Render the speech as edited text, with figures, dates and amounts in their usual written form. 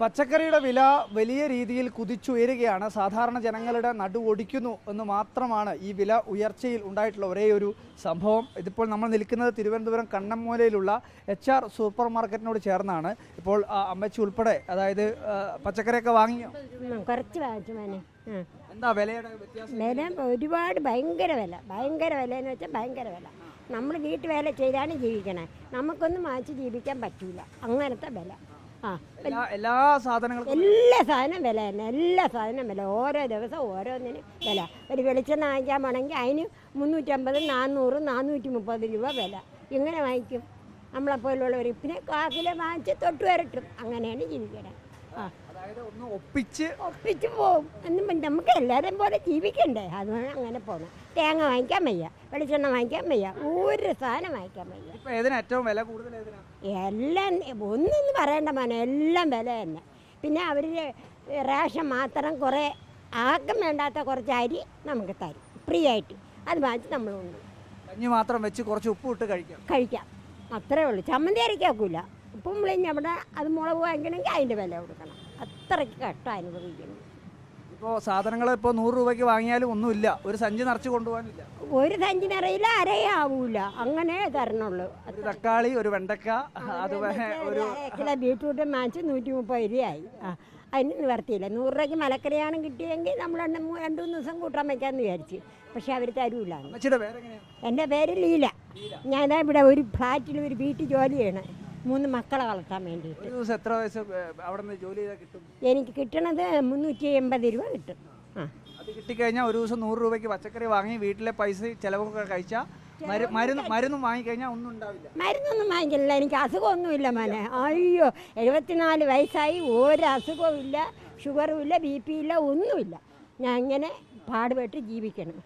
പച്ചക്കറിയുടെ വില വലിയ രീതിയിൽ കുതിച്ചുയരുകയാണ്. സാധാരണ ജനങ്ങളുടെ നടുവൊടിക്കുന്നു എന്ന് മാത്രമാണ് ഈ വില ഉയർച്ചയിൽ ഉണ്ടായിട്ടുള്ള ഒരേ ഒരു സംഭവം. ഇതിപ്പോൾ നമ്മൾ നിൽക്കുന്നത് തിരുവനന്തപുരം കണ്ണമ്മൂലയിലുള്ള HR സൂപ്പർ മാർക്കറ്റിനോട് ചേർന്നാണ്. ഇപ്പോൾ അമ്മച്ചി ഉൾപ്പെടെ അതായത് പച്ചക്കറിയൊക്കെ വാങ്ങിയോ? കുറച്ച് വാങ്ങിച്ചു മോനെ. എന്താ വിലയുടെ വ്യത്യാസം? വില ഒരുപാട് ഭയങ്കര വിലയെന്ന് വെച്ചാൽ ഭയങ്കര വില. നമ്മൾ വീട്ടുവേല ചെയ്താണ് ജീവിക്കണേ. നമുക്കൊന്നും വാങ്ങിച്ച് ജീവിക്കാൻ പറ്റൂല, അങ്ങനത്തെ വില. എല്ലാ സാധനങ്ങളും എല്ലാ സാധനം വില തന്നെ, എല്ലാ സാധനം വില. ഓരോ ദിവസം ഓരോന്നിനും വില. ഒരു വെളിച്ചെണ്ണ വാങ്ങിക്കാൻ പോകണമെങ്കിൽ അതിന് 350, 400, 430 രൂപ വില. ഇങ്ങനെ വാങ്ങിക്കും നമ്മളെപ്പോലുള്ളവർ. പിന്നെ കാക്കിലെ വാങ്ങിച്ച് തൊട്ട് വരട്ടും, അങ്ങനെയാണ് ജീവിക്കണേ. ഒപ്പിച്ച് പോവും. എന്നും നമുക്ക് എല്ലാവരും പോലെ ജീവിക്കണ്ടേ, അതുകൊണ്ട് അങ്ങനെ പോകണം. തേങ്ങ വാങ്ങിക്കാൻ വയ്യ, വെളിച്ചെണ്ണ വാങ്ങിക്കാൻ വയ്യ, ഒരു സാധനം വാങ്ങിക്കാൻ വയ്യ. എല്ലാം ഒന്നും പറയണ്ട മോനെ, എല്ലാം വില തന്നെ. പിന്നെ അവർ റേഷൻ മാത്രം കുറേ ആർക്കും വേണ്ടാത്ത കുറച്ച് അരി നമുക്ക് തരും ഫ്രീ ആയിട്ട്. അത് വാങ്ങിച്ച് നമ്മൾ കൊണ്ട് കഞ്ഞി മാത്രം വെച്ച് കുറച്ച് ഉപ്പ് ഇട്ട് കഴിക്കാം, അത്രേ ഉള്ളൂ. ചമ്മന്തി അരയ്ക്കാക്കൂല. ഉപ്പും വിളിഞ്ഞ് അവിടെ അത് മുളക് വാങ്ങിക്കണമെങ്കിൽ അതിൻ്റെ വില കൊടുക്കണം. അത്രയ്ക്ക് കഷ്ടം അനുഭവിക്കുന്നു. ഇപ്പോൾ സാധനങ്ങൾ ഇപ്പോൾ 100 രൂപയ്ക്ക് വാങ്ങിയാലും ഒന്നുമില്ല, ഒരു സഞ്ചി നിറച്ച് കൊണ്ടുപോകാനില്ല. ഒരു സഞ്ചി നിറയില്ല, അരയാവൂല, അങ്ങനെ തരണുള്ളൂ. തക്കാളി, ഒരു വെണ്ടക്ക, അതുപോലെ ഒരു കിലോ ബീട്രൂട്ട് വാങ്ങിച്ച് 130 രൂപയായി. അതിന് നിവർത്തിയില്ല. 100 രൂപയ്ക്ക് മലക്കറിയാണ് കിട്ടിയെങ്കിൽ നമ്മൾ 2-3 ദിവസം കൂട്ടാൻ വയ്ക്കാമെന്ന് വിചാരിച്ച്. പക്ഷെ അവർ തരൂല. എൻ്റെ പേര് ലീല. ഞാൻ ഇവിടെ ഒരു ഫ്ലാറ്റിൽ ഒരു വീട്ടിൽ ജോലി ചെയ്യണം, 3 മക്കളെ വളർത്താൻ വേണ്ടിയിട്ട്. എനിക്ക് കിട്ടണത് 380 രൂപ കിട്ടും. അത് കിട്ടിക്കഴിഞ്ഞാൽ ഒരു ദിവസം 100 രൂപയ്ക്ക് പച്ചക്കറി വാങ്ങി വീട്ടിലെ പൈസ ചിലവൊക്കെ കഴിച്ചാൽ മരുന്നും വാങ്ങിക്കഴിഞ്ഞാൽ ഒന്നും ഉണ്ടാവില്ല. മരുന്നൊന്നും വാങ്ങിക്കില്ല. എനിക്ക് അസുഖമൊന്നുമില്ല മോനെ. അയ്യോ, 74 വയസ്സായി, ഒരു അസുഖവും ഇല്ല, ഷുഗറും ഇല്ല, BP ഇല്ല, ഒന്നുമില്ല. ഞാൻ ഇങ്ങനെ പാടുപെട്ട് ജീവിക്കണം.